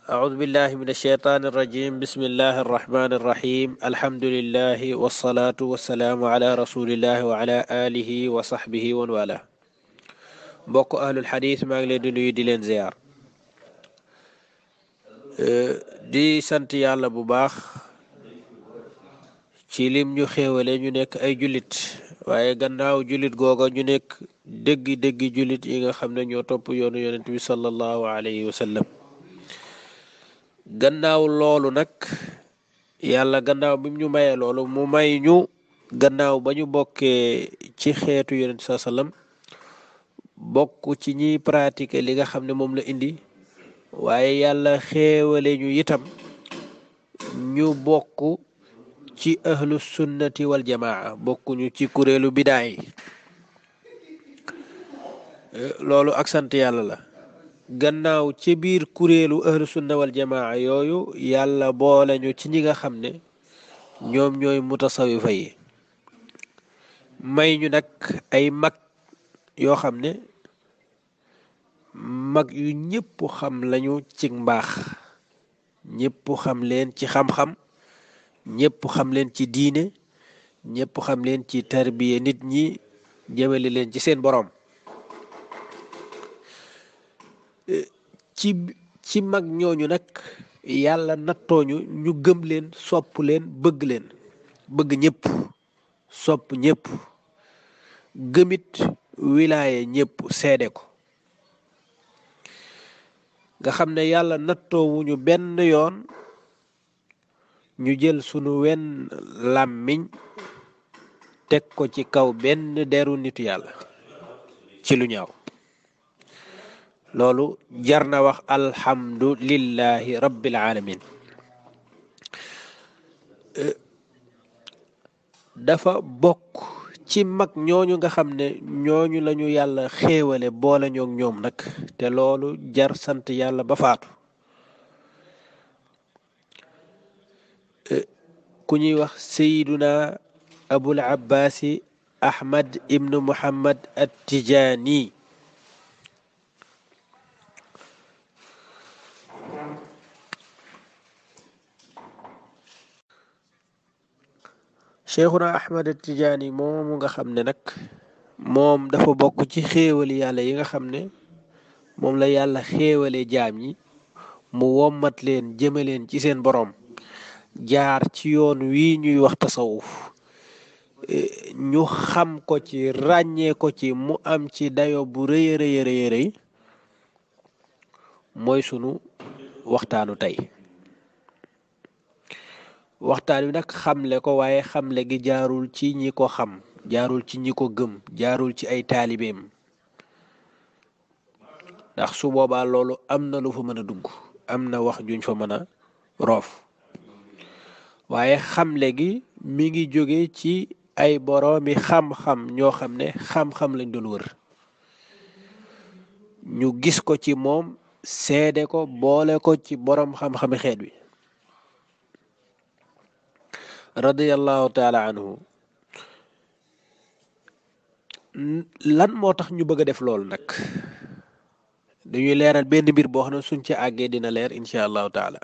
أعوذ بالله من الشيطان الرجيم بسم الله الرحمن الرحيم الحمد لله والصلاة والسلام على رسول الله وعلى آله وصحبه ومن والاه mbokk ahlul xadis maa ngi leen di nuyu di leen ziyaar di sant yàlla bu baax ci lim ñu xéewale ñu nekk ay jullit waaye gannaaw jullit googa ñu nekk dëggi jullit yi nga xam ne ñoo topp yoonu yonent bi sallallahu alayhi wa sallam gannaaw loolu nag yàlla gannaaw bi ñu mayee loolu mu may ñu gannaaw ba ñu bokkee ci xeetu yonent saa sallam bokk ci ñiy pratiquer li nga xam ne moom la indi waaye yàlla xéewale ñu itam ñu bokk ci ahlu sunnati wal jamaa bokkuñu ci kuréelu bidaa yi loolu ak sant yàlla la gannaaw ci biir kuréelu ahlu sunna wal jamaa yooyu yàlla boole ñu ci ñi nga xam ne ñoom ñooy mutasawifa yi may ñu nag ay mag yoo xam ne mag yu ñëpp xam lañu ci mbaax ñëpp xam leen ci xam-xam ñëpp xam leen ci diine ñëpp xam leen ci tarbiya nit ñi jëmale leen ci seen boroom ci mag ñooñu nag yàlla nattooñu ñu gëm leen sopp leen bëgg ñëpp sopp ñëpp gëmit wilaaye ñëpp seede ko nga xam ne yàlla nattoowuñu benn yoon ñu jël sunu wenn làmmiñ teg ko ci kaw benn deru nitu yàlla ci lu ñaaw loolu jar na wax alhamdulillahi rabbil alamin dafa bokk ci mag ñooñu nga xam ne ñooñu lañu yàlla xéewale boole ñoog ñoom nag te loolu jar sant yàlla ba faatu ku ñuy wax sayiduna abul abbaasi ahmad ibnu muhammad at tijaani cheikhuna ahmad at tijaani moomu nga xam ne nag moom dafa bokk ci xéewali yàlla yi nga xam ne moom la yàlla xéewale jaam yi mu wommat leen jëmaleen ci seen boroom jaar ci yoon wii ñuy wax tasawuf ñu xam ko ci ràññee ko ci mu am ci dayo bu rëy rëy mooy sunu waxtaanu tey waxtaan wi nag xamle ko waaye xamle gi jaarul ci ñi ko xam jaarul ci ñi ko gëm jaarul ci ay taalibeem ndax su boobaa loolu am na lu fa mën a dugg am na wax juñ fa mën a roof waaye xamle gi mi ngi jóge ci ay boroomi xam-xam ñoo xam ne xam-xam lañ doon wër ñu gis ko ci moom seede ko boole ko ci boroom xam-xami xeet wi radiyallahu taala anhu lan moo tax ñu bëgg a def loolu nag dañuy leeral benn mbir boo xam ne suñ ci àggee dina leer incha allahu taala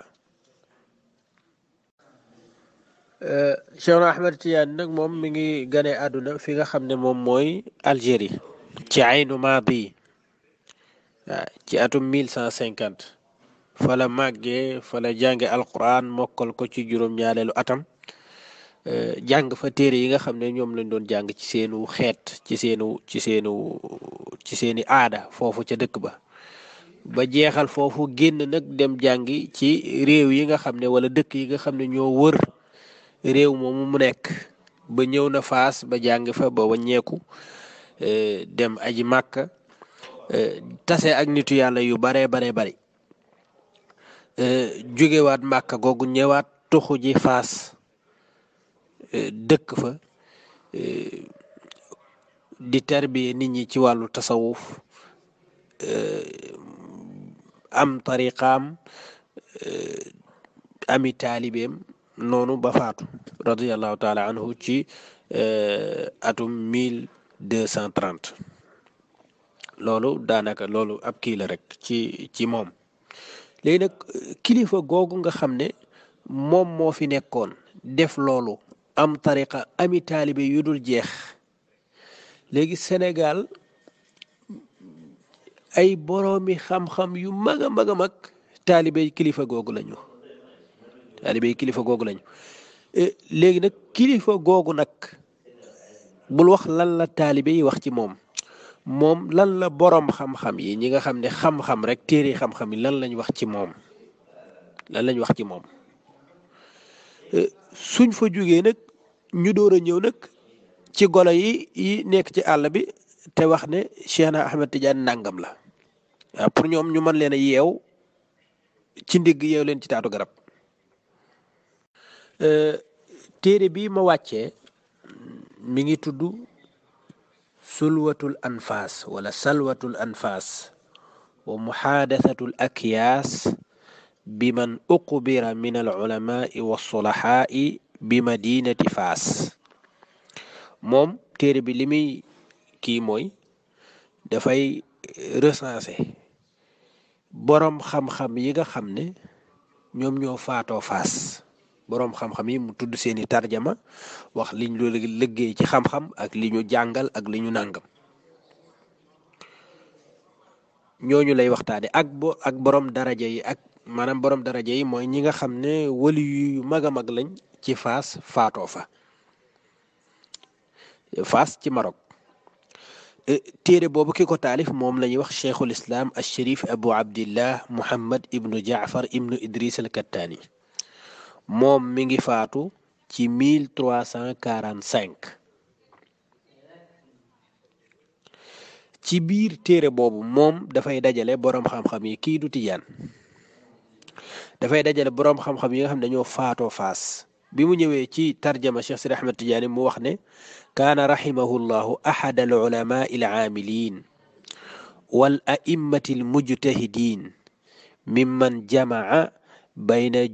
Cheikhna Ahmed Tidiane nag moom mi ngi gane àdduna fi nga xam ne moom mooy Algérie ci aynu maadi waaw ci atum 1150 fa la màggee fa la jànge alquran mokkal ko ci juróom-ñaareelu atam jàng fa téere yi nga xam ne ñoom lañ doon jàng ci seenu xeet ci seeni aada foofu ca dëkk ba jeexal foofu génn nag dem jàngi ci réew yi nga xam ne wala dëkk yi nga xam ne ñoo wër réew moomu mu nekk ba ñëw na Faas ba jàng fa ba wàññeeku dem aji Màkka tase ak nitu yàlla yu bare bari jógewaat Màkka googu ñëwaat tuxu ji Faas dëkk fa di tarbiye nit ñi ci wàllu tasawuf am tariqaam ami taalibeem noonu ba faatu radiyallahu taala anhu ci atum 1230 loolu daanaka loolu ab kii la rek ci moom léegi nag kilifa googu nga xam ne moom moo fi nekkoon def loolu am tariqa ami taalibe yu dul jeex léegi Sénégal ay boroomi xam-xam yu mag a mag a mag taalibe kilifa googu lañu léegi nag kilifa googu nag bul wax lan la taalibe yi wax ci moom lan la boroom xam-xam yi ñi nga xam ne xam-xam rek téere xam-xam yi lan lañ wax ci moom suñ fa jógee nag ñu door a ñëw nag ci golo yi nekk ci àll bi te wax ne Cheikhna Ahmed Tidiane nangam la waaw pour ñoom ñu mën leen a yeew ci ndigg yeew leen ci taatu garab téere bi ma wàccee mi ngi tudd sulwatul anfas wala salwatul anfas wa muhadathatul akyaas biman uqbira min al ulamai wa sulahaai bi madinati faas moom téere bi li muy kii mooy dafay recenser boroom xam-xam yi nga xam ne ñoom ñoo faatoo faas boroom xam-xam yi mu tudd seeni tarjama wax liñ lu liggéey ci xam-xam ak li ñu jàngal ak li ñu nàngam ñooñu lay waxtaane ak boroom daraja yi ak maanaam boroom daraja yi mooy ñi nga xam ne wali yu mag a mag lañ ci faas faatoo fa faas ci Maroc téere boobu ki ko taalif moom la ñuy wax cheikhul islam al sharif abu abdillah muhammad ibnu jaafar ibnu idris al kattaani moom mi ngi faatu ci 1345 ci biir téere boobu moom dafay dajale boroom xam-xam yi kii du tijaan dafay dajale boroom xam-xam yi nga xam ne dañoo faatoo faas bi mu ñëwee ci tarjama Cheikh Sidi Ahmed Tidiane mu wax ne kaana rahimahullahu ahad al ulama al aamilin wal a'immati al mujtahidin mimman jamaa bayna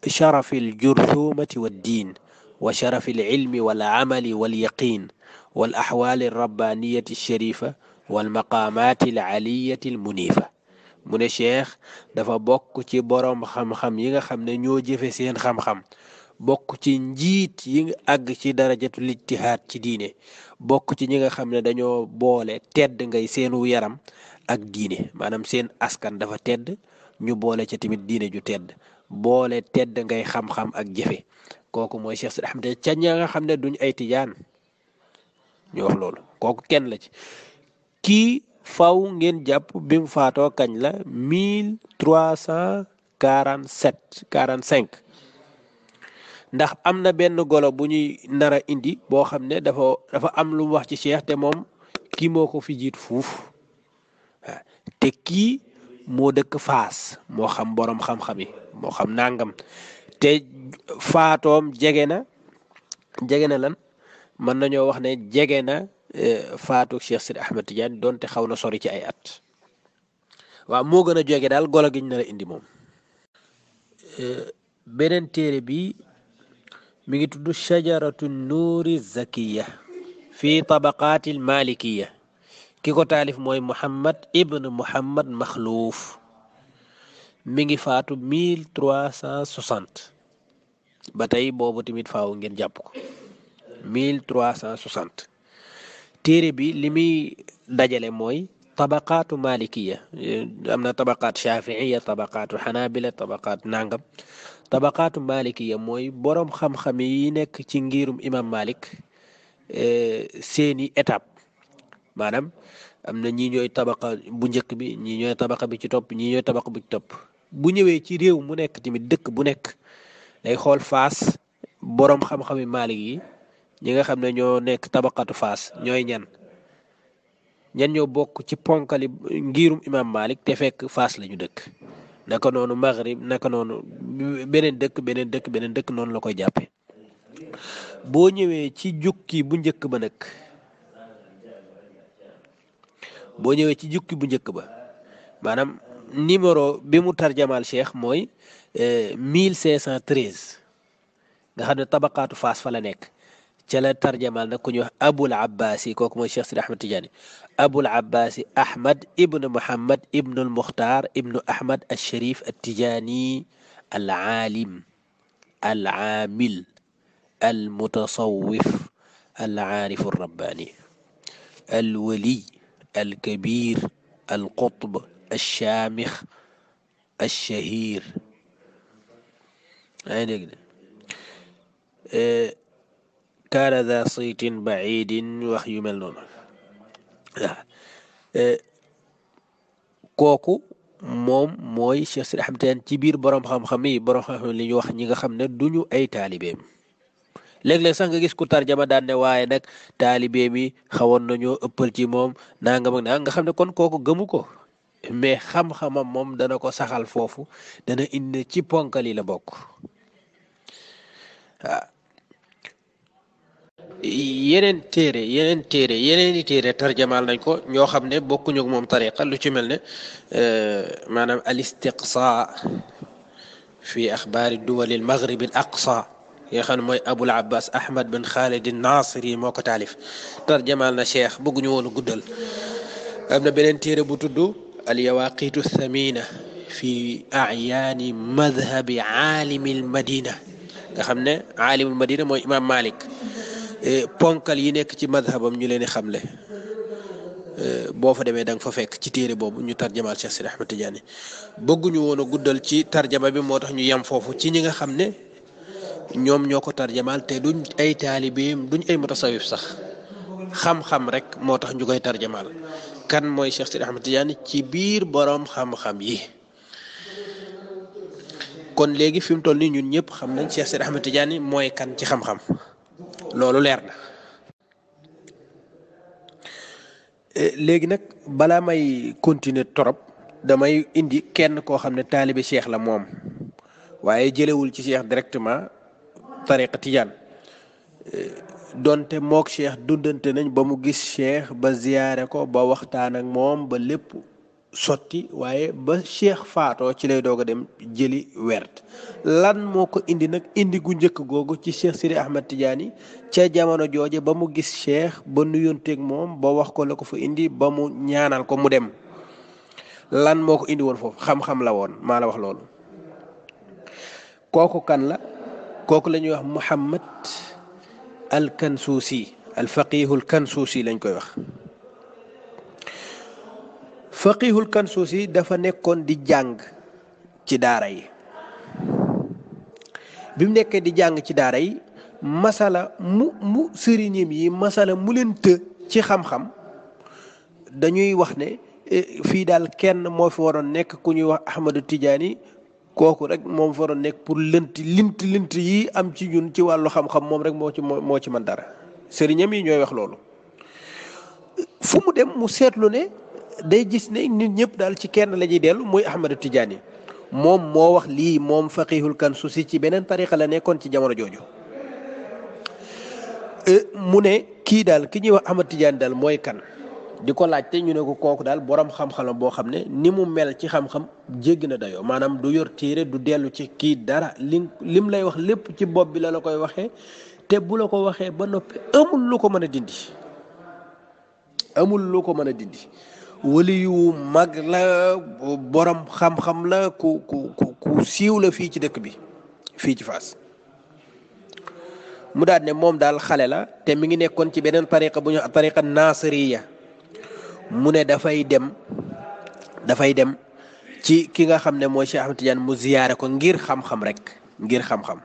شرف الجرثومة والدين وشرف العلم والعمل واليقين والأحوال الربانية الشريفة والمقامات العلية المنيفة من الشيخ دفا بوك تي بوروم خم خم ييغا خم ne ñoo jëfe seen xam-xam bokk ci njiit yi àgg ci darajatu lijtihaad ci diine bokk ci ñi nga xam ne dañoo boole tedd ngay seenu yaram ak diine maanaam seen askan dafa tedd ñu boole ca tamit diine ju tedd boole tedd ngay xam-xam ak jëfe kooku mooy Cheikh Sidi Ahmed ca ña nga xam ne duñ ay tijaan ñu wax loolu kooku kenn la ci kii faw ngeen jàpp bi mu faatoo kañ la 1345 ndax am na benn golo bu ñuy nar a indi boo xam ne dafa am lu mu wax ci Cheikh te moom kii moo ko fi jiit fuuf te kii moo dëkk faas moo xam boroom xam-xam yi moo xam nangam te faatoom jege na lan mën nañoo wax ne jege na faatu Cheikh Sidi Ahmed Tidiane donte xaw na sori ci ay at waaw moo gën a jege daal golo gi ñu nar a indi moom. beneen téere bi mi ngi tudd shajaratu nuuri zakiya fi tabaqaatil malikiya ki ko taalif mooy Muhammad ibn Muhammad Makhlouf mi ngi faatu 1360 ba tey boobu tamit faaw ngeen jàpp ko 1360 téere bi li muy dajale mooy tabaqaatu malikiya am na tabaqaat shafiiya tabaqaatu xanaabila tabaqaat nangam tabaqaatu malikiya mooy boroom xam-xam yi nekk ci ngirum imam Malik seeni étape maanaam am na ñii ñooy tabaqa bu njëkk bi ñii ñooy tabaqa bi ci topp ñii ñooy tabaqa bi ci topp bu ñëwee ci réew mu nekk tamit dëkk bu nekk day xool faas boroom xam-xami Malik yi ñi nga xam ne ñoo nekk tabaqatu faas ñooy ñan ñoo bokk ci ponkali ngirum imam Malik te fekk faas lañu dëkk naka noonu Maghrib naka noonu beneen dëkk noonu la koy jàppe boo ñëwee ci jukki bu njëkk ba nag maanaam numéro bi mu tarjamaal Cheikh mooy 1513 nga xam ne tabaqaatu faas fa la nekk ca la tarjamaal nag ku ñuy wax abul abbaasi kooku mooy Cheikh Sidi Ahmad Tijaani abul abbaasi ahmad ibnu muhammad ibnu almuxtaar ibnu ahmad alsharif altijaani alaalim alaamil almutasawif العارف الرباني الولي الكبير القطب الشامخ الشهير يعني كان ذا صيت بعيد وحي ملون kooku moom mooy Cheikh Sidi Ahmed Tidiane ci biir borom xam-xam yi borom xam-xam li ñu wax ñi nga xam ne duñu ay taalibeem léeg-léeg sax nga gis ku tarjama daan ne waaye nag taalibe mi xawoon nañoo ëppal ci moom nangam ak naa nga xam ne kon kooku gëmu ko mais xam-xamam moom dana ko saxal foofu dana indi ci ponkal yi la bokk waaw yeneen i téere tarjamaal nañ ko ñoo xam ne bokkuñu ak moom tariqa lu ci mel ne maanaam al istiqsa fi axbaari duwali al maghrib al aqsa nga xam ne mooy abul abbas ahmad bin xaalid nasiri moo ko taalif tarjamaal na cheikh bëgguñu woon a guddal am na beneen téere bu tudd al yawaqitu thamina fi ayaani madhabi aalimi al madina nga xam ne aalimul madina mooy imam malik ponkal yi nekk ci madhabam ñu leen di xamle boo fa demee da nga fa fekk ci téere boobu ñu tarjamaal Cheikh Sidi Ahmed Tidiane bëgguñu woon a guddal ci tarjama bi moo tax ñu yem foofu ci ñi nga xam ne ñoom ñoo ko tarjamaal te duñ ay taalibeem duñ ay mutasawif sax xam-xam rek moo tax ñu koy tarjamaal kan mooy Cheikh Sidi Ahmed Tidiane ci biir boroom xam-xam yi kon léegi fi mu toll nii ñun ñëpp xam nañ Cheikh Sidi Ahmed Tidiane mooy kan ci xam-xam loolu leer na léegi nag balaa may continuer torop damay indi kenn koo xam ne taalibe cheikh la moom waaye jëlewul ci cheikh directement tariqa Tidiane donte mook cheikh dundante nañ ba mu gis cheikh ba ziyaare ko ba waxtaan ak moom ba lépp sotti waaye ba cheikh faatoo ci lay doog a dem jëli werd lan moo ko indi nag indi gu njëkk googu ci Cheikh Sidi Ahmed Tidiane ca jamono jooje ba mu gis cheikh ba nuyonteeg moom ba wax ko la ko fa indi ba mu ñaanal ko mu dem lan moo ko indi woon foofu xam-xam la woon maa la wax loolu kooku kan la kooku la ñuy wax Muhammad al Kansuusi al faqihul Kansuusi lañ koy wax faqihul Kansuusi dafa nekkoon di jàng ci daara yi bi mu nekkee di jàng ci daara yi masala mu sëriñam yi masala mu leen të ci xam-xam dañuy wax ne fii daal kenn moo fi waroon nekk ku ñuy wax Ahmadu Tidiane kooku rek moom fi waroon nekk pour lint yi am ci ñun ci wàllu xam-xam moom rek moo ci mën dara sëriñam yi ñooy wax loolu fu mu dem mu seetlu ne day gis ne nit ñëpp daal ci kenn la ñuy dellu muy Ahmadu Tidiane moom moo wax lii moom faqihul Kansuusi ci beneen tariqa la nekkoon ci jamono jooju mu ne kii daal ki ñuy wax Ahmadu Tidiane daal mooy kan di ko laajte ñu ne ko kooku daal borom xam-xam boo xam ne ni mu mel ci xam-xam jéggi na dayoo maanaam du yor téere du dellu ci kii dara lim lay wax lépp ci bopp bi la koy waxee te bu la ko waxee ba noppi amul lu ko mën a dindi wali yu mag la borom xam-xam la ku siiw la fii ci dëkk bi fii ci Fass mu daal ne moom daal xale la te mi ngi nekkoon ci beneen tariqa bu ñu tariqa nasiriya mu ne dafay dem ci ki nga xam ne mooy Cheikh Ahmed Tidiane mu ziyaare ko ngir xam-xam rek ngir xam-xam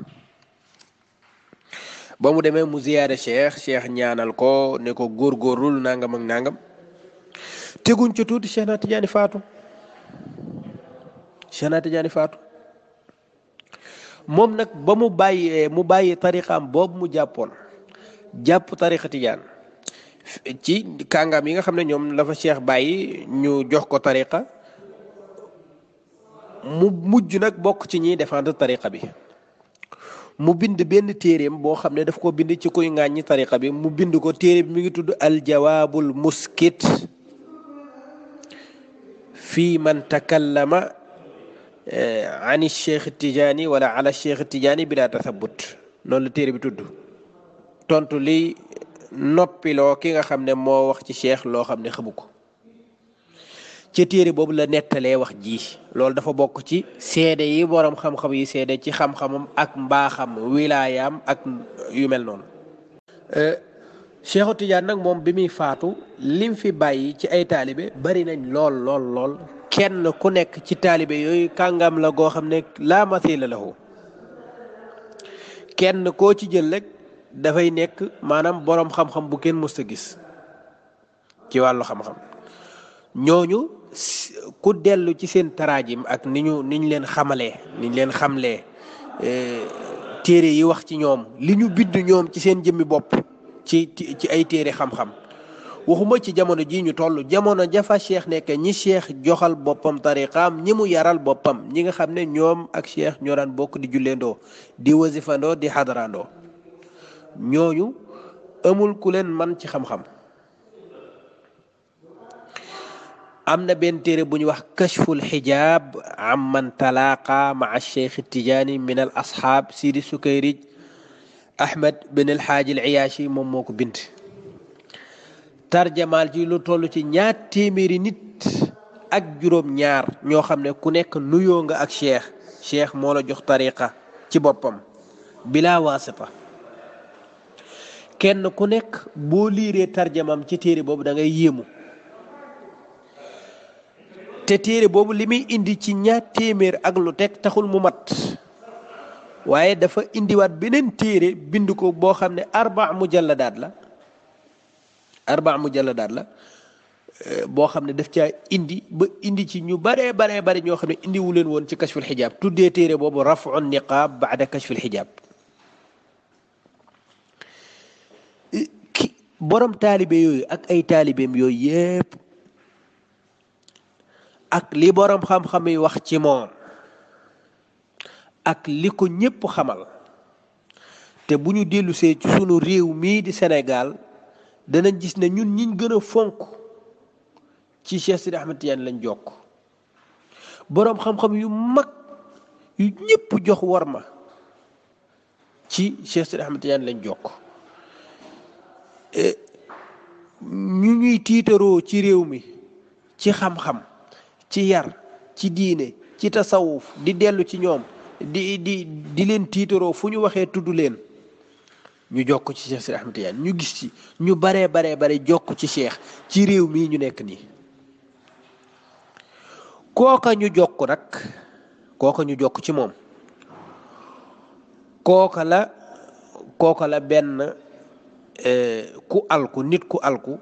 ba mu demee mu ziyaare cheikh ñaanal ko ne ko góorgóorlul nangam ak nangam teguñ ci tuuti Cheikh na Tidiane faatu moom nag ba mu bàyyi tariqaam boobu mu jàpp tariqa Tidiane ci kàngam yi nga xam ne ñoom la fa cheikh bàyyi ñu jox ko tariqa mu mujj nag bokk ci ñiy défendre tariqa bi mu bind benn téereem boo xam ne daf ko bind ci kuy ŋàññi tariqa bi mu bind ko téere bi mi ngi tudd aljawaabul muskit fi man takallama an cheikh Tidiane wala ala cheikh Tidiane bila tathabut noonu la téere bi tudd tontu li noppiloo ki nga xam ne moo wax ci cheikh loo xam ne xamu ko ci téere boobu la nettalee wax ji loolu dafa bokk ci seede yi borom xam-xam yi seede ci xam-xamam ak mbaaxam wilaayaam ak yu mel noonu Cheikhu Tidiane nag moom bi muy faatu lim fi bàyyi ci ay taalibe bari nañ lool lool lool kenn ku nekk ci taalibe yooyu kàngam la goo xam ne laa mathila lahu kenn koo ci jël rek dafay nekk maanaam boroom xam-xam bu kenn mësta gis ci wàllu xam-xam ñooñu ku dellu ci seen taraajim ak niñ leen xamalee niñ leen xamlee téere yi wax ci ñoom li ñu bind ñoom ci seen jëmmi bopp ci ay téere xam-xam waxuma ci jamono ji ñu toll jamono jafa cheikh nekk ñi cheikh joxal boppam tariqaam ñi mu yaral boppam ñi nga xam ne ñoom ak cheikh ñoo daan bokk di julleendoo di wasifandoo di xadarandoo ñooñu amul ku leen man ci xam-xam am na benn téere bu ñu wax kashful xijaab amman talaqa maa cheikh tijaani min al asxaab sidi sukayrij ahmad bin al xaaji al iyaashi moom moo ko bind tarjamaal ci lu toll ci 2 téeméeri nit ak juróom ñaar ñoo xam ne ku nekk nuyoo nga ak cheikh moo la jox tariqa ci boppam bila waasita kenn ku nekk boo liiree tarjamam ci téere boobu da ngay yéemu te téere boobu li muy indi ci 2 téeméer ak lu teg taxul mu mat waaye dafa indiwaat beneen téere bind ko boo xam ne 4 mujalladaat la boo xam ne daf caa indi ba indi ci ñu bare ñoo xam ne indiwu leen woon ci kashful xijaab tuddee téere boobu rafu niqaab baada kashful xijaab borom taalibe yooyu ak ay taalibeem yooyu yépp ak li borom xam-xam yi wax ci moom ak li ko ñépp xamal te bu ñu dellusee ci sunu réew mii di Sénégal danañ gis ne ñun ñiñ gën a fonk ci Cheikh Sidi Ahmed Tidiane lañ jokk boroom xam-xam yu mag yu ñépp jox war ma ci Cheikh Sidi Ahmed Tidiane lañ jokk ñu ñuy tiitaroo ci réew mi ci xam-xam ci yar ci diine ci tasawuf di dellu ci ñoom di leen tiitaroo fu ñu waxee tudd leen ñu jokk ci Cheikh Sidi Ahmed Tidiane ñu gis ci ñu bare jokk ci Cheikh ci réew mii ñu nekk nii kooka ñu jokk ci moom kooka la benn ku alku nit ku alku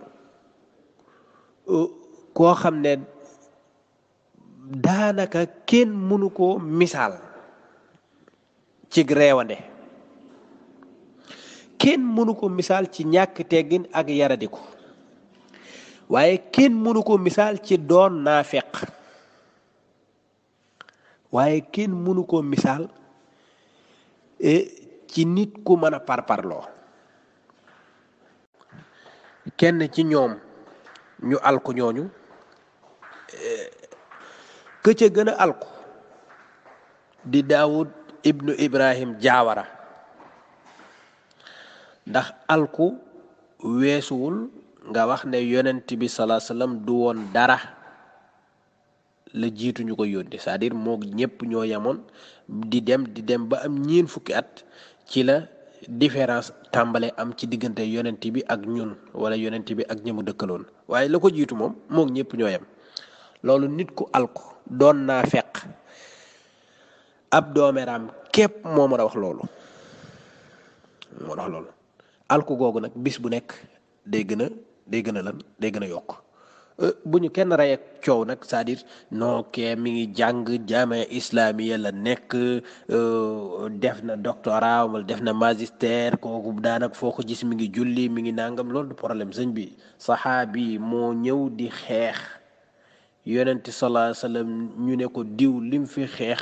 koo xam ne daanaka kenn mënu ko misaal ci reewande kenn mënu ko misaal ci ñàkk teggin ak yaradiku waaye kenn mënu ko misaal ci doon naafeq waaye kenn mënu ko misaal ci nit ku mën a parparloo kenn ci ñoom ñu alku ñooñu ka ca gën a alku di Daawud ibnu Ibrahim Jaawara ndax alku weesuwul nga wax ne yonent bi salaa sallam du woon dara la jiitu ñu ko yónni c'est-à-dire moo ñépp ñoo yamoon di dem ba am 4 fukki at ci la différence tàmbale am ci diggante yonent bi ak ñun wala yonent bi ak ñi mu dëkkaloon waaye la ko jiitu moom moo ñépp ñoo yem loolu nit ku alku doon naa feq ab doomeeraam képp moo mën a wax loolu alku googu nag bis bu nekk day gën a yokk bu ñu kenn rey ak coow nag c'est-à-dire non kee mi ngi jàng jaamia islamiya la nekk def na doctorat wala def na magistère kooku daanaka foo ko gis mi ngi julli mi ngi nangam loolu du problème sëñ bi saxaabi moo ñëw di xeex yonent sallallahu alayhi wasallam ñu ne ko diw lim fi xeex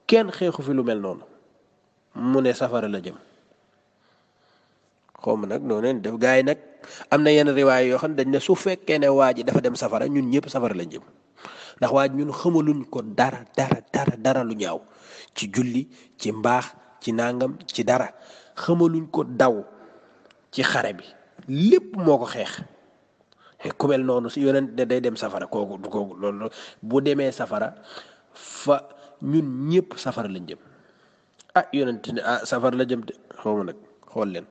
kenn xeexu fi lu mel noonu mu ne safara la jëm xawma nag noonu def gaa yi nag am na yenn riwaay yoo xam ne dañ ne su fekkee ne waa ji dafa dem safara ñun ñëpp safara lañ jëm ndax waa ji ñun xamaluñ ko dara lu ñaaw ci julli ci mbaax ci nangam ci dara xamaluñ ko daw ci xare bi lépp moo ko xeex ku mel noonu si yonent day dem safara kooku loolu bu demee safara fa ñun ñëpp safara lañ jëm yonent ne safara la jëm te xaw ma nag xool leen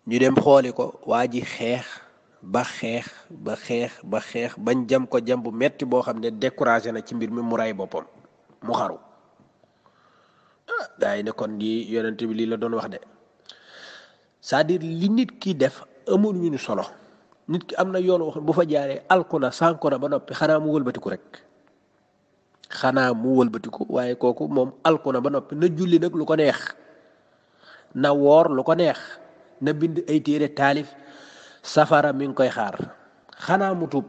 ñu dem xooli ko waa ji xeex ba xeex bañ jam ko jam bu metti boo xam ne découragé na ci mbir mi mu ray boppam mu xaru gaa yi ne kon lii yonent bi lii la doon wax de c'est-à-dire li nit ki def amul ñu solo nit ki am na yoon wax bu fa jaaree alkuna sànkona ba noppi xanaa mu wëlbatiku rek waaye kooku moom alkuna ba noppi na julli nag lu ko neex na woor lu ko neex na bind ay téere taalif safara mi ngi koy xaar xanaa mu tuub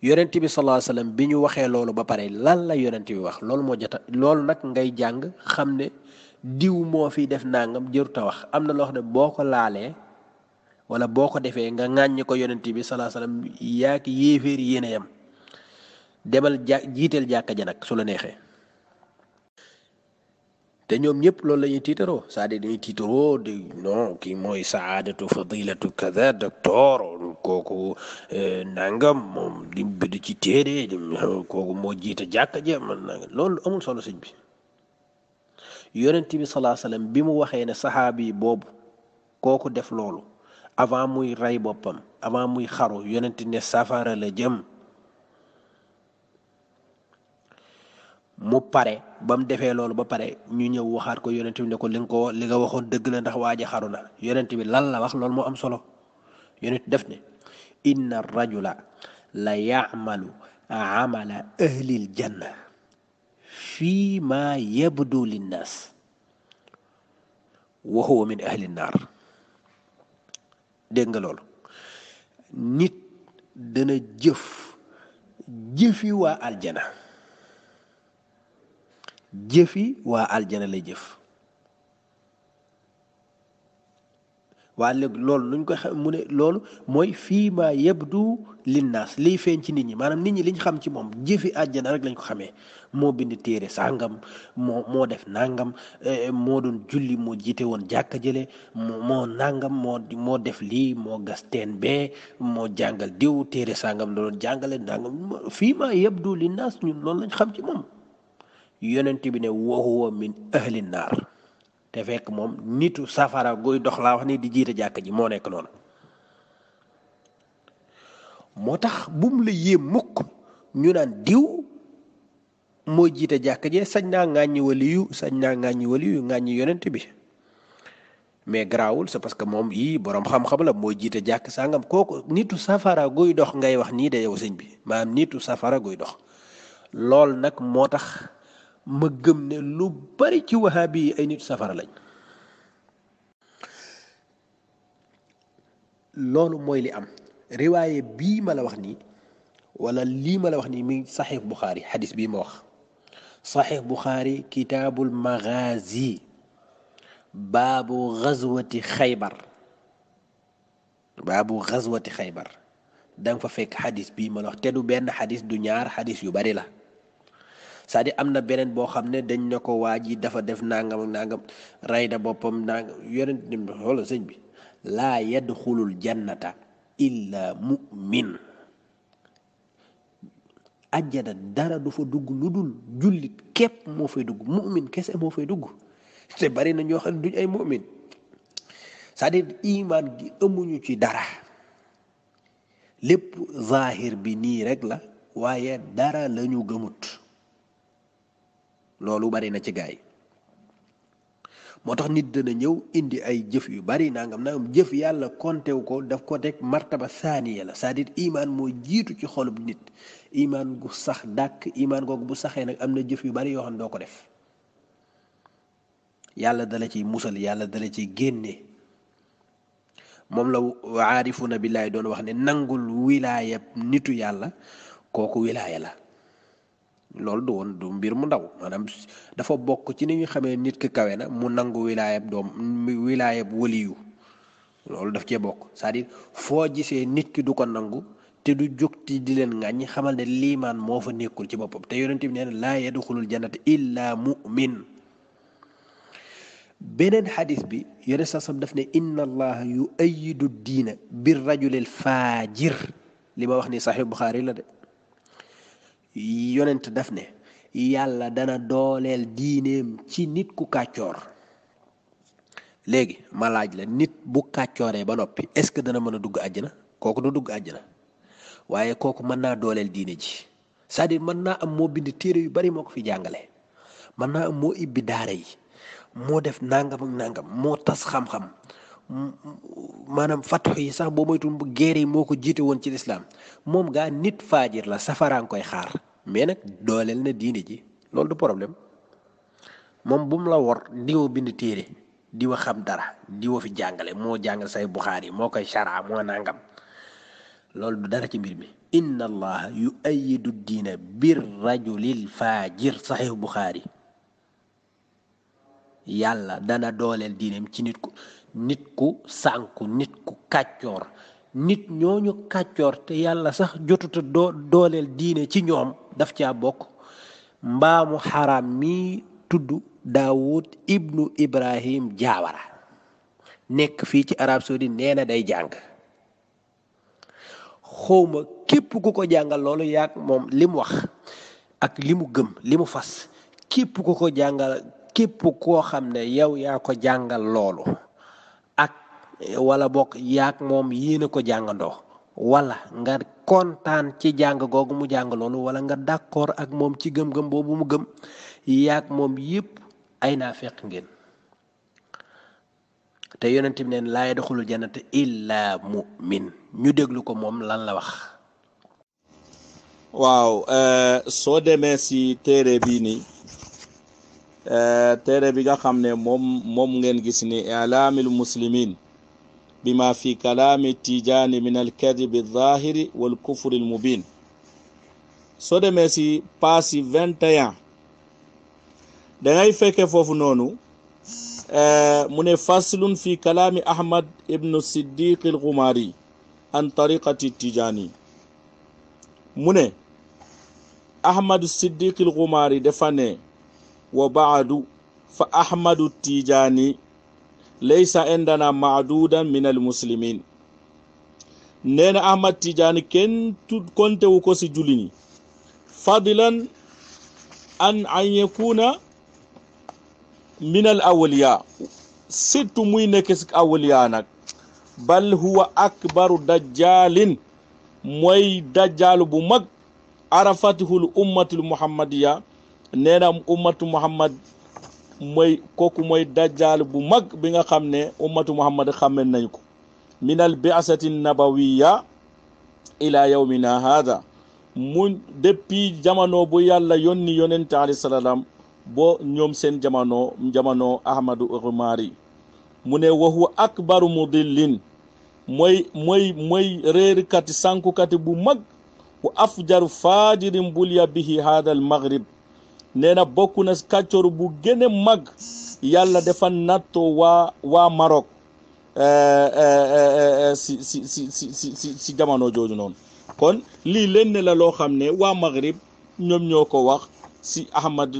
yonent bi sallallahu alayhi wasallam bi ñu waxee loolu ba pare lan la yonent bi wax loolu moo jota loolu nag ngay jàng xam ne diw moo fi def nangam jërut a wax am na loo xam ne boo ko laalee wala boo ko defee nga ŋàññi ko yonent bi sallallahu alayhi wasallam yaa ki yéeféer yéene yam demal jiiteel jàkka ja nag su la neexee te ñoom ñëpp loolu la ñuy tiitaroo c'est-à-dire dañuy tiitaroo de non kii mooy saadatu fadilatu kaza docteur kooku nangam moom di bind ci téere kooku moo jiite jàkka ja man nangam loolu amul solo sëñ bi yonent bi sallallahu alayhi wasallam bi mu waxee ne saxaabi boobu kooku def loolu avant muy rey boppam avant muy xaru yonent ne safara la jëm mu pare ba mu defee loolu ba pare ñu ñëw waxaat ko yonent bi ne ko li nga waxoon dëgg la ndax waa ji xaru na yonent bi lan la wax loolu moo am solo yonent def ne inna rajula la ya'malu amala ahlil janna fii ma yabdu linnaas wa huwa min ahli naar dégg nga loolu nit dana jëfi waa aljana lay jëf waa léegi loolu nuñ ko xam mu ne loolu mooy fii ma yabdu linnaas liy feeñ ci nit ñi maanaam nit ñi liñ xam ci moom jëfi àjjana rek lañ ko xamee moo bind téere sàngam moo def nangam moo doon julli moo jiite woon jàkka jële moo nangam moo def lii moo gas teen bee moo jàngal diw téere sàngam la doon jàngale nangam fii ma yabdu linnaas ñun loolu lañ xam ci moom yonent bi ne wa huwa min ahli naar te fekk moom nitu safara guy dox laa wax ni di jiite jàkk ji moo nekk noonu moo tax bum la yéem mukk ñu naan diw moo jiite jàkk ji sañ naa ŋàññi waliyu ŋàññi yonent bi mais garaawul c'est parce que moom yii boroom xam-xam la moo jiite jàkk sàngam kooku nitu safara guy dox ngay wax nii de yow sëñ bi maanaam nitu safara guy dox lool nag moo tax ma gëm ne lu bari ci wahabi yi ay nit safara lañ loolu mooy li am riwaaye bii ma la wax nii wala lii ma la wax nii mi saxiix Buxaari xadis bii ma wax saxiix Buxaari kitaabul magaazi baabu gazwati xaybar da nga fa fekk xadis bii ma la wax te du benn xadis du ñaar xadis yu bari la c'est-à-dire am na beneen boo xam ne dañ ne ko waa ji dafa def nangam ak nangam rey na boppam nangam yonent ni xoolal sëñ bi laa yadxulul jannata illa mu'min ajjana dara du fa dugg lu dul jullit képp moo fay dugg mu'min kese moo fay dugg te bari na ñoo xam ne duñ ay mu'min c'est-à-dire iman gi amuñu ci dara lépp zahir bi nii rek la waaye dara lañu gëmut loolu bari na ci gaay moo tax nit dana ñëw indi ay jëf yu bari nangam jëf yàlla kontew ko daf ko teg martaba saaniya la c'est-à-dire iman moo jiitu ci xolub nit iman gu sax dàkk iman googu bu saxee nag am na jëf yu bari yoo xam ne doo ko def yàlla dala ciy musal yàlla dala ciy génne moom la aarifuna billaahi doon wax ne nangul wilaaya nitu yàlla kooku wilaaya la loolu du mbir mu ndaw maanaam dafa bokk ci ni ñu xamee nit ki kawe na mu nangu wilaayab waliyu loolu daf cee bokk c'est-à-dire foo gisee nit ki du ko nangu te du jógti di leen ŋàññi xamal ne liimaan moo fa nekkul ci boppam te yonent bi nee na laa yadxulul jannata illa mu'min beneen xadis bi yonent saa sam daf ne inna allaha yu ayidu diina bir rajulil faajir li ma wax ni saxi Buxaari la de yonent daf ne yàlla dana dooleel diineem ci nit ku kàccoor léegi ma laaj la nit bu kàccooree ba noppi est-ce que dana mën a dugg àjjana kooku du dugg àjjana waaye kooku mën naa dooleel diine ji c'est-à-dire mën naa am moo bind téere yu bari moo ko fi jàngale mën naa am moo ibbi daara yi moo def nangam ak nangam moo tas xam-xam maanaam fatxu yi sax boo moytul bu guerre yi moo ko jiite woon ci lislaam moom gaa nit faajir la safaraan koy xaar mais nag dooleel na diine ji loolu du problème moom bu mu la wor diwa bind téere diwa xam dara diwa fi jàngale moo jàngal say Buxaari moo koy sharaa moo nangam loolu du dara ci mbir mi inna allaha yu ayidu diina bir rajulil faajir saxiix Buxaari yàlla dana dooleel diineem ci nit ku sànku nit ku kàccoor nit ñooñu kàccoor te yàlla sax jotuta dooleel diine ci ñoom daf caa bokk mbaamu xaraam mi tudd Daawud ibnu Ibrahim Jaawara nekk fii ci Arab Saoudite nee na day jàng xawma képp ku ko jàngal loolu yaag moom li mu wax ak li mu gëm li mu fas képp ku ko jàngal képp koo xam ne yow yaa ko jàngal loolu ak wala bokk yaag moom yéena ko jàngandoo wala nga kontaan ci jàng googu mu jàng loolu wala nga d'accord ak moom ci gëm-gëm boobu mu gëm yaag moom yépp ay naa fekk ngeen te yonent bi neen laa yadxulul jannata illa mu'min ñu déglu ko moom lan la wax. waaw soo demee si téere bii nii téere bi nga xam ne moom ngeen gis ni i'laamil muslimin bima fi kalaami tijaani min al kadib al zahiri wal kufri al mubin soo demee si page 21 dangay fekke foofu noonu mu ne faslun fi kalaami ahmad ibnu siddiq al ghumari an tariqati tijaani mu ne ahmadu siddiq al ghumari dafa ne wa baadu fa ahmadu tijaani laysa indana maadudan min al muslimin nee na ahmad tijaani kenn kontewu ko si julli ñi fadlan an yakuna min al awliya surtout muy nekk si awliya nag bal huwa akbaru dajjalin mooy dajjal bu mag arafatihul ummatul muhammadiya nee na ummatu muhammad mooy kooku mooy dajjal bu mag bi nga xam ne ummatu muhammad xamen nañ ko min al bi'sati nabawiya ila yawmina hada mu depuis jamono bu yàlla yónni yonente alayhi salaam bo ñoom seen jamono ahmadu ghumari mu ne wa huwa akbaru mudillin mooy réerikati sankukati bu mag wa afjaru fajirin bulya bihi hada al maghrib nee na bokk na kàccoor bu gën a mag yàlla dafa nattoo waa Maroc si jamono jooju noonu kon lii leen la loo xam ne waa Maghrib ñoom ñoo ko wax si Ahmad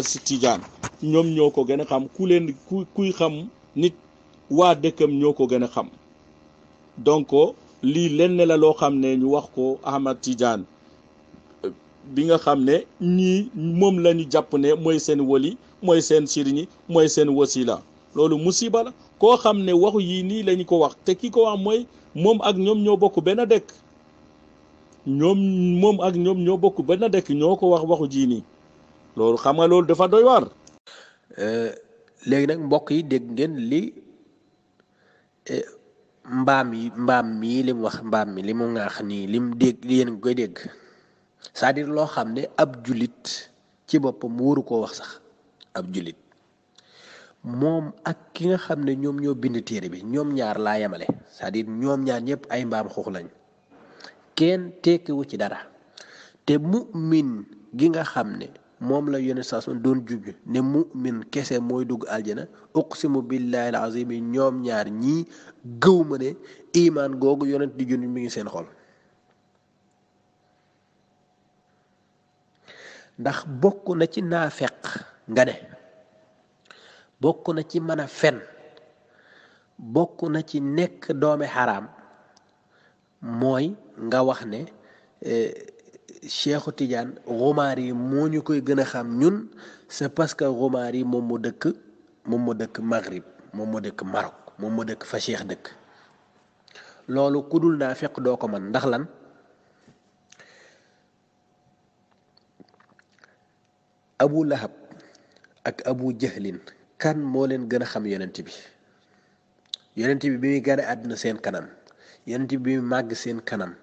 si Tidiane ñoom ñoo ko gën a xam kuy xam nit waa dëkkam ñoo ko gën a xam donc lii leen la loo xam ne ñu wax ko Ahmad Tidiane bi nga xam ne ñii moom la ñu jàpp ne mooy seen wali mooy seen sëriñ mooy seen wasila loolu musiba la koo xam ne waxu yii nii lañu ko wax te ki ko wax mooy moom ak ñoom ñoo bokk benn dëkk moom ak ñoom ñoo bokk benn dëkk ñoo ko wax waxu jii nii loolu xam nga loolu dafa doy waar. léegi nag mbokk yi dégg ngeen li mbaam mii li mu wax mbaam mi li mu ŋaax nii li mu dégg li yéen koy dégg c'est-à-dire loo xam ne ab jullit ci boppam wóoru koo wax sax ab jullit moom ak ki nga xam ne ñoom ñoo bind téere bi ñoom ñaar laa yemale c'est-à-dire ñoom ñaar ñëpp ay mbaam xuux lañ kenn tekkiwu ci dara te mu'min gi nga xam ne moom la yonent saa son doon jublu ne mu'min kese mooy dugg aljana uqsimu billahi alazim ñoom ñaar ñii gëw ma ne imaan googu yonent di junni mi ngi seen xol ndax bokk na ci naafeq nga ne bokk na ci mën a fen bokk na ci nekk doomi xaraam mooy nga wax ne Cheikhu Tidiane Xumaar yi moo ñu koy gën a xam ñun c'est parce que Xumaar yi moom mu dëkk Maghrib moom mu dëkk Maroc moom mu dëkk fa Cheikh dëkk loolu ku dul naa fekk doo ko man ndax lan Abu Lahab ak Abu Jahlin kan moo leen gën a xam yonent bi bi muy gane àdduna seen kanam yonent bi muy màgg seen kanam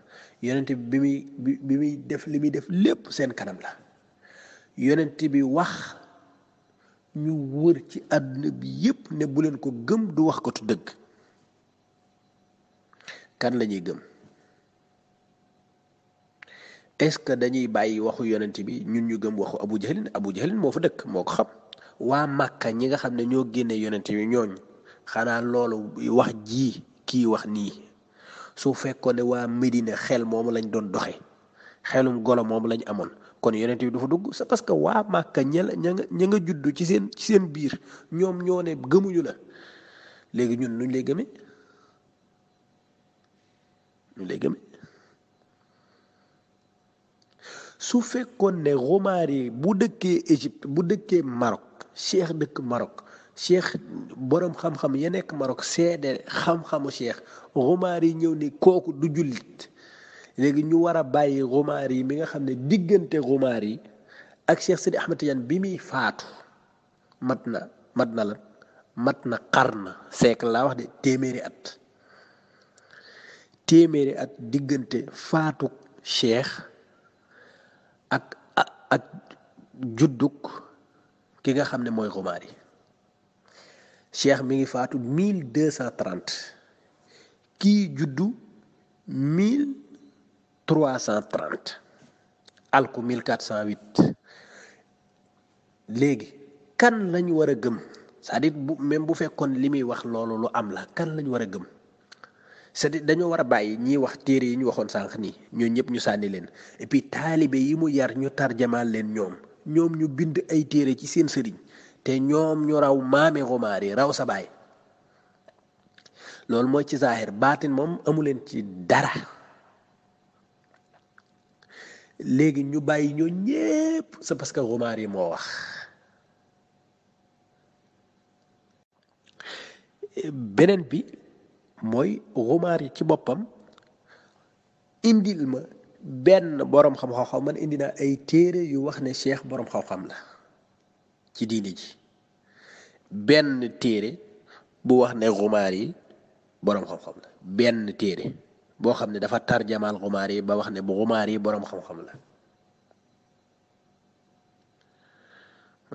yonent bi muy def li muy def lépp seen kanam la yonent bi wax ñu wër ci àdduna bi yépp ne bu leen ko gëm du wax ko tu dëgg kan lañuy gëm est-ce que dañuy bàyyi waxu yonent bi ñun ñu gëm waxu Abu Jahlin moo fa dëkk moo ko xam waa Màkka ñi nga xam ne ñoo génne yonent bi ñooñ xanaa loolu wax ji kii wax nii su fekkoon ne waa Medina xel moomu lañ doon doxe xelum golo moomu lañ amoon kon yonent bi du fa dugg c'est parce que waa Màkka ña nga juddu ci seen biir ñoom ñoo ne gëmuñu la léegi ñun nuñ lay gëmee su fekkoon ne Xumaar yi bu dëkkee Égypte bu dëkkee Maroc Cheikh dëkk Maroc Cheikh boroom xam-xam ya nekk Maroc seede xam-xamu Cheikh Xumaar yi ñëw ni kooku du jullit léegi ñu war a bàyyi Xumaar yi mi nga xam ne diggante Xumaar yi ak Cheikh Sidi Ahmed Tidiane bi muy faatu mat na xarna siècle laa wax de téeméeri at diggante faatu Cheikh ak judduk ki nga xam ne mooy Xumaar yi Cheikh mi ngi faatu 1230 kii juddu 1330 alku 1408 léegi kan lañ war a gëm c'est-à-dire bu fekkoon li muy wax loolu lu am la kan lañ war a gëm c'est-à-dire dañoo war a bàyyi ñiy wax téere yi ñu waxoon sànq nii ñoo ñëpp ñu sànni leen et puis taalibe yi mu yar ñu tarjamaal leen ñoom ñu bind ay téere ci seen sëriñ te ñoom ñu raw maami Xumaar yi raw sa baay loolu mooy ci zaahir baatin moom amuleen ci dara léegi ñu bàyyi ñoo ñépp c'est parce que Xumaar yi moo wax beneen bi mooy Xumaar yi ci boppam indil ma benn boroom xam-xam man indi naa ay téere yu wax ne Cheikh boroom xam-xam la ci diini ji benn téere bu wax ne Xumaar yi boroom xam-xam la benn téere boo xam ne dafa tarjamaal Xumaar yi ba wax ne bu Xumaar yi boroom xam-xam la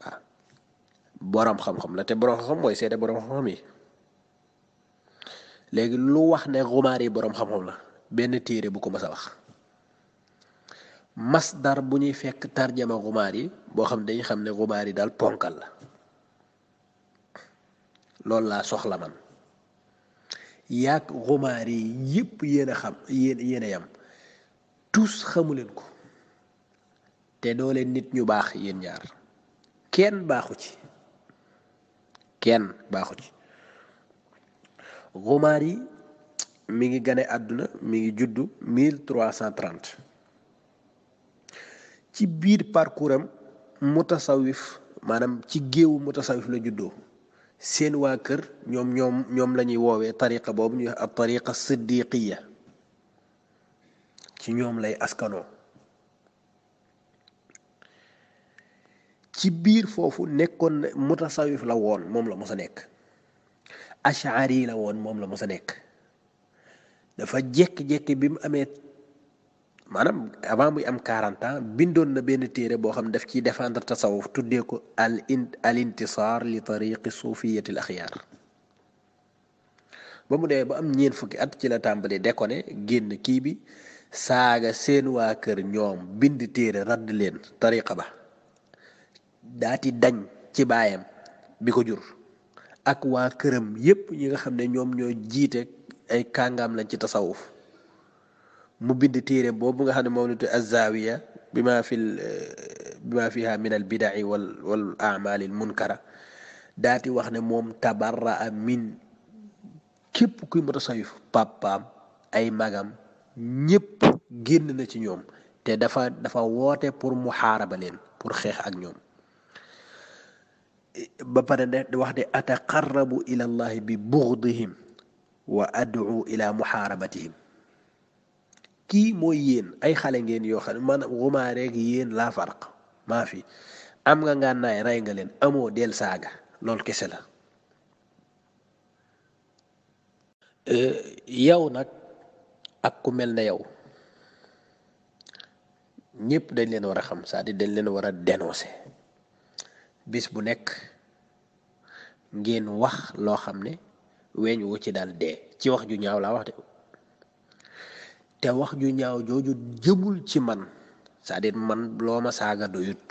waaw boroom xam-xam la te boroom xam-xam mooy seede boroom xam-xam yi léegi lu wax ne Xumaar yi boroom xam-xam la benn téere bu ko mas a wax masdar bu ñuy fekk tarjama Xumaar yi boo xam ne dañuy xam ne Xumaar yi daal ponkal la loolu laa soxla man yaag Xumaar yi yépp yéen a xam yéen a yam tous xamuleen ko te doo leen nit ñu baax yéen ñaar kenn baaxu ci Xumaar yi mi ngi gane àdduna mi ngi juddu 1330 ci biir parcours am mutasawif maanaam ci géewu mutasawif la juddoo seen waa kër ñoom la ñuy woowee tariqa boobu ñuy wax ab tariqa siddiqiya ci ñoom lay askanoo ci biir foofu nekkoon na mutasawif la woon moom la mos a nekk ashari la woon moom la mos a nekk dafa jékki-jékki bi mu amee maanaam avant muy am 40 ans bindoon na benn téere boo xam ne daf ciy défendre tasawuf tuddee ko al intisaar li tariqi suufiyati al axyaar ba mu demee ba am ñeent fukki at ci la tàmbali déconné génn kii bi saaga seen waa kër ñoom bind téere radd leen tariqa ba daati dañ ci baayam bi ko jur ak waa këram yépp ñi nga xam ne ñoom ñoo jiite ay kàngam lañ ci tasawuf mu bind téere boobu nga xam ne moom la tudd az-Zaawiya bima fiha min al bidai wal a'mal al munkara daati wax ne moom tabarra min képp kuy mutasawif papaam ay magam ñépp génn na ci ñoom te dafa woote pour muhaaraba leen pour xeex ak ñoom ba pare ne wax de ataqarrabu ila allahi bi bughdihim wa ad'u ila muhaarabatihim kii mooy yéen ay xale ngeen yoo xam ne man xumaa rek yéen laa farq maa fi am nga ngànnaay rey nga leen amoo del saaga loolu kese la yow nag ak ku mel ne yow ñëpp dañ leen war a xam c'est-à-dire dañ leen war a dénoncer bis bu nekk ngeen wax loo xam ne weñ wu ci daal dee ci wax ju ñaaw laa wax de te wax ju ñaaw jooju jëmul ci man c'est-à-dire man loo ma saaga doyut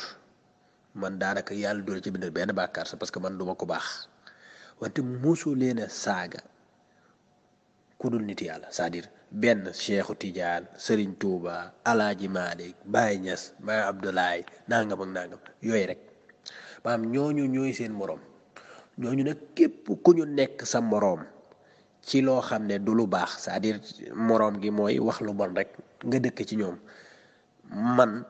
man daanaka yàlla doole ci bind benn bàkkaar sa parce que man duma ko baax wante mosu leen a saaga ku dul nit yàlla c'est-à-dire benn Cheikhu Tidiane Serigne Touba Alaaji Maalik Baye Niass Baye Abdoulaye nangam ak nangam yooyu rek maanaam ñooñu ñooy seen moroom ñooñu nag képp ku ñu nekk sa moroom ci loo xam ne du lu baax c'est-à-dire moroom gi mooy wax lu bon rek nga dëkk ci ñoom man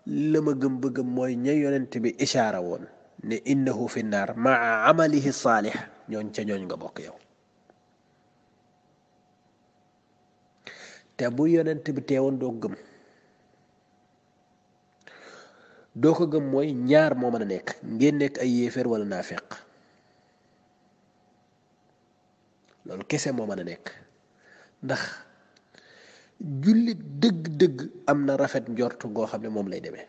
la ma gëm bëggam mooy ña yonent bi ishaara woon ne innahu fi naar maa amalihi saalih ñooñ ca ñooñ nga bokk yow te bu yonent bi teewoon doo ko gëm mooy ñaar moo mën a nekk ngeen nekk ay yéeféer wala naafeq loolu kese moo mën a nekk ndax jullit dëgg-dëgg am na rafet njort goo xam ne moom lay demee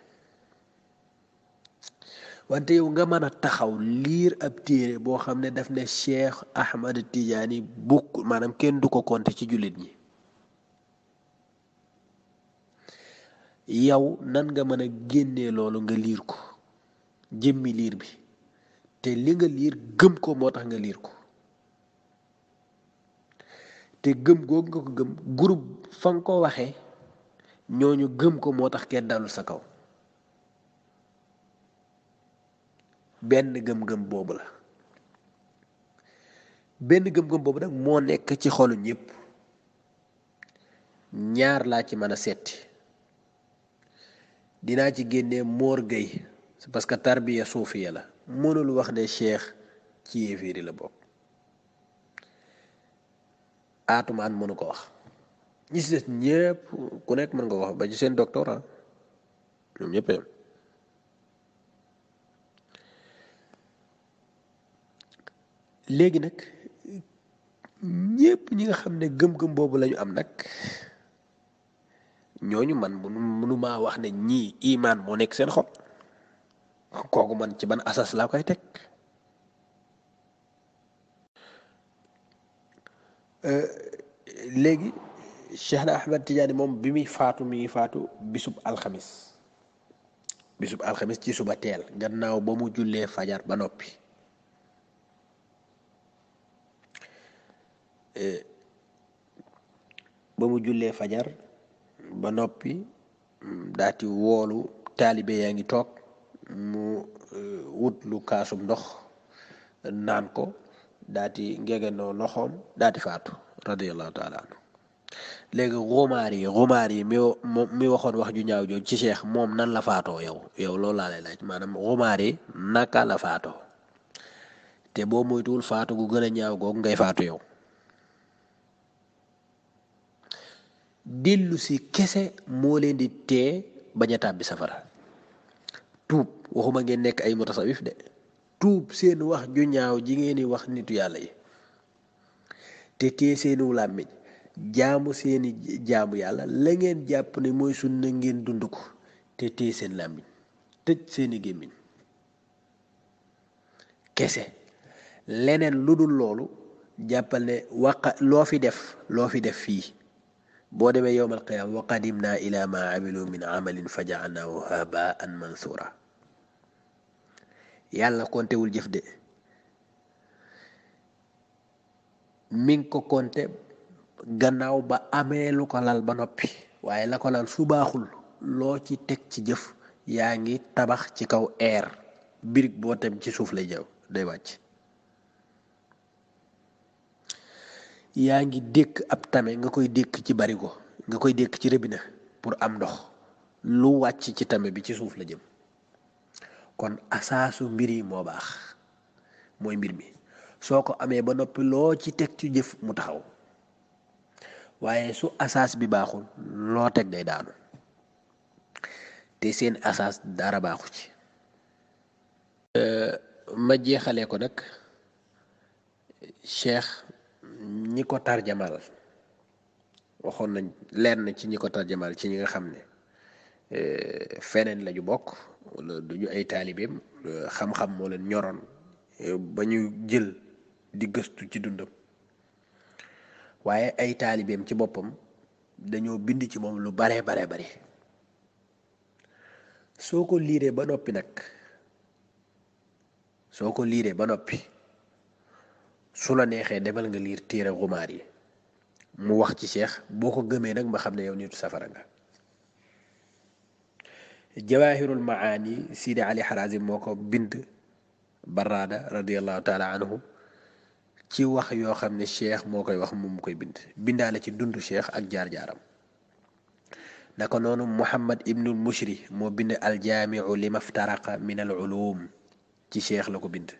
wante yow nga mën a taxaw liir ab téere boo xam ne daf ne Cheikh Ahmad Tidiane bukk maanaam kenn du ko compter ci jullit ñi yow nan nga mën a génnee loolu nga liir ko jëmmi liir bi te li nga liir gëm ko moo tax nga liir ko te gëm googu nga ko gëm groupe fa nga ko waxee ñooñu gëm ko moo tax kenn dalul sa kaw benn gëm-gëm boobu la benn gëm-gëm boobu nag moo nekk ci xolu ñépp ñaar laa ci mën a setti dinaa ci génnee Mor Gueye parce que tarbiya suufiya la mënul wax ne cheikh ci yéeféeri la bokk aatumaan mënu ko wax ñi si des ñépp ku nekk mën nga wax ba ci seen doctorat ñoom ñépp yam léegi nag ñépp ñi nga xam ne gëm-gëm boobu lañu am nag ñooñu man mënumaa wax ne ñii imaan moo nekk seen xol kooku man ci ban asas laa koy teg léegi Cheikh na Ahmad Tidiane moom bi muy faatu mi ngi faatu bisub alxamis ci suba teel gannaaw ba mu jullee fajar ba noppi daati woolu taalibe yaa ngi toog mu wut lu kaasum ndox naan ko daati ngegenoo loxoom daati faatu radiyallahu taala anhu léegi xumaar yi mi waxoon wax ju ñaaw jooju ci cheikh moom nan la faatoo yow loolu laa lay laaj maanaam xumaar yi naka la faatoo te boo moytuwul faatu gu gën a ñaaw googu ngay faatu yow dellu si kese moo leen di tee bañ a tàbbi safara tuub waxuma ngeen nekk ay mutasawif de tuub seen wax ju ñaaw ji ngeen di wax nitu yàlla yi te tee seenu làmmiñ jaamu seeni jaamu yàlla la ngeen jàpp ne mooy sunna ngeen dund ko te tee seen làmmiñ tëj seeni gémmiñ kese leneen lu dul loolu jàppal ne loo fi def fii boo demee yowmal qiyaama wa qadimna ila ma amilu min amalin fa jaalnaahu habaan mansura yàlla kontewul jëf de mi ngi ko konte gannaaw ba amee lu ko lal ba noppi waaye la ko lal su baaxul loo ci teg ci jëf yaa ngi tabax ci kaw air birig boo tem ci suuf lay jaw day wàcc yaa ngi dékk ab tame nga koy dékk ci barigo nga koy dékk ci robinet pour am ndox lu wàcc ci tame bi ci suuf la jëm kon asaasu mbir yi moo baax mooy mbir mi soo ko amee ba noppi loo ci teg ci jëf mu taxaw waaye su asaas bi baaxul loo teg day daanu te seen asaas dara baaxu ci ma jeexalee ko nag cheikh ñi ko tarjamal waxoon nañ leer na ci ñi ko tarjamal ci ñi nga xam ne feneen lañu bokk wala duñu ay taalibeem xam-xam moo leen ñoroon ba ñu jël di gëstu ci dundam waaye ay taalibeem ci boppam dañoo bind ci moom lu bare soo ko liiree ba noppi su la neexee demal nga liir téere xumaar yi mu wax ci cheikh boo ko gëmee nag ma xam ne yow nitu safara nga jawaahirul maani Sidi Ali Harazim moo ko bind Barada radiallahu taala anhu ci wax yoo xam ne cheikh moo koy wax moom mu koy bindaale ci dundu cheikh ak jaar-jaaram naka noonu Muhammad ibnul Mushri moo bind aljaamiu li maftaraqa min al ulum ci cheikh la ko bind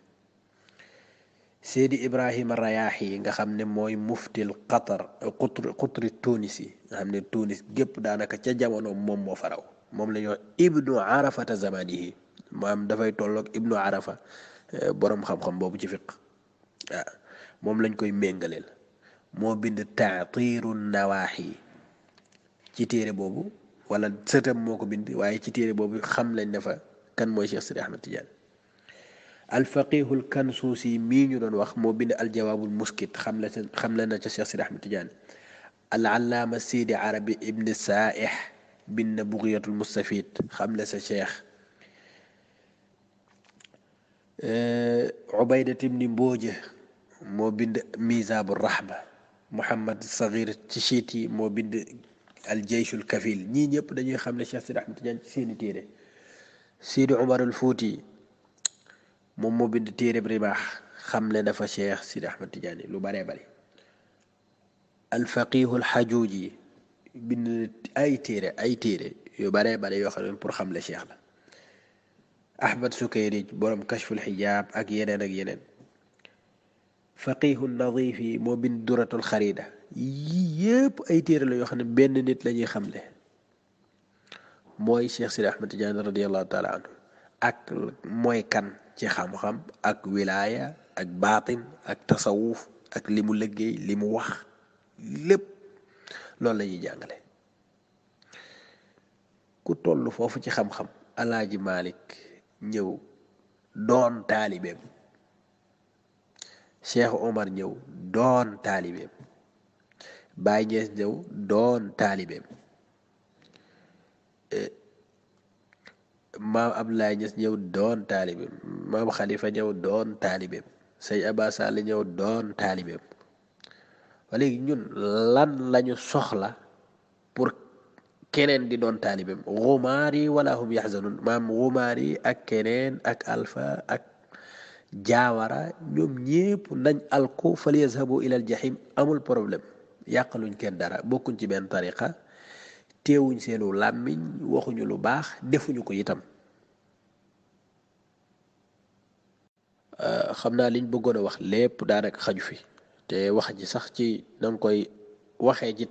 Seydi Ibrahima Rayaahi nga xam ne mooy muftil qutri tunisi nga xam ne Tunis gépp daanaka ca jamono moom moo faraw moom la ñuy wax ibnu arafata zamanihi maam dafay tolloog ibnu arafa boroom xam-xam boobu ci fiq waaw moom lañ koy méngaleel moo bind taatiru nawaahi ci téere boobu wala sëtam moo ko bind waaye ci téere boobu xam lañ ne fa kan mooy Cheikh Sidi Ahmed Tidiane alfaqihul kansuusi mii ñu doon wax moo bind aljawaabul muskit xam la na ca Cheikh Sidi Ahmed Tidiane al allaama Sidi Arabi ibn Saaih bind bughyatul mustafid xam la sa cheikh Ubaydat ibn Mbooje moo bind Mizabu Rahma Muhammad Saghir ci chiit yi moo bind al jayshul kafil ñii ñëpp dañuy xam ne Cheikh Sidi Ahmed Tidiane ci seeni téere Sidi Umar al Fuuti moom moo bind téere bi rimaax xam le dafa Cheikh Sidi Ahmed Tidiane lu baree bari al faqihul Hajuuji bind ay téere yu baree bare yoo xam ne pour xam le cheikh la Ahmad Sukayrij borom kashful xijaab ak yeneen faqihu nadifi moo bind duratul xarida yii yëpp ay téere la yoo xam ne benn nit la ñuy xamle mooy Cheikh Sidi Ahmed Tidiane radiallahu taala anhu ak mooy kan ci xam-xam ak wilaaya ak baatin ak tasawuf ak li mu liggéey li mu wax lépp loolu la ñuy jàngale ku toll foofu ci xam-xam alaaji Malik ñëw doon taalibeem Cheikh Omar ñëw doon taalibeem Baye Niass ñëw doon taalibeem maam Abdoulaye Niass ñëw doon taalibeem maam Khalifa ñëw doon taalibeem sëñ Abba Sall ñëw doon taalibeem wa léegi ñun lan lañu soxla pour keneen di doon taalibeem xumaar yi wala hum yaxzanun maam xumaar yi ak keneen ak alfa ak jaawara ñoom ñépp nañ alku fal yazhabu ilal jahim amul problème yàqaluñ kenn dara bokkuñ ci benn tariqa teewuñ seenu làmmiñ waxuñu lu baax defuñu ko itam xam naa liñ bëggoon a wax lépp daanaka xaju fi te wax ji sax ci danga koy waxee ci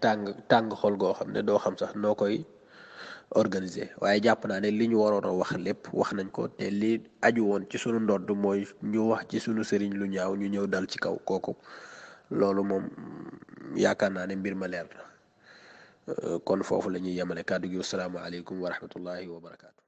tàng xol goo xam ne doo xam sax noo koy organiser waaye jàpp naa ne li ñu waroon a wax lépp wax nañ ko te li aju woon ci sunu ndodd mooy ñu wax ci sunu sëriñ lu ñaaw ñu ñëw dal ci kaw kooku loolu moom yaakaar naa ne mbir ma leer na kon foofu la ñuy yemale kàddu gi wasalaamaaleykum wa rahmatullahi wa barakaatu.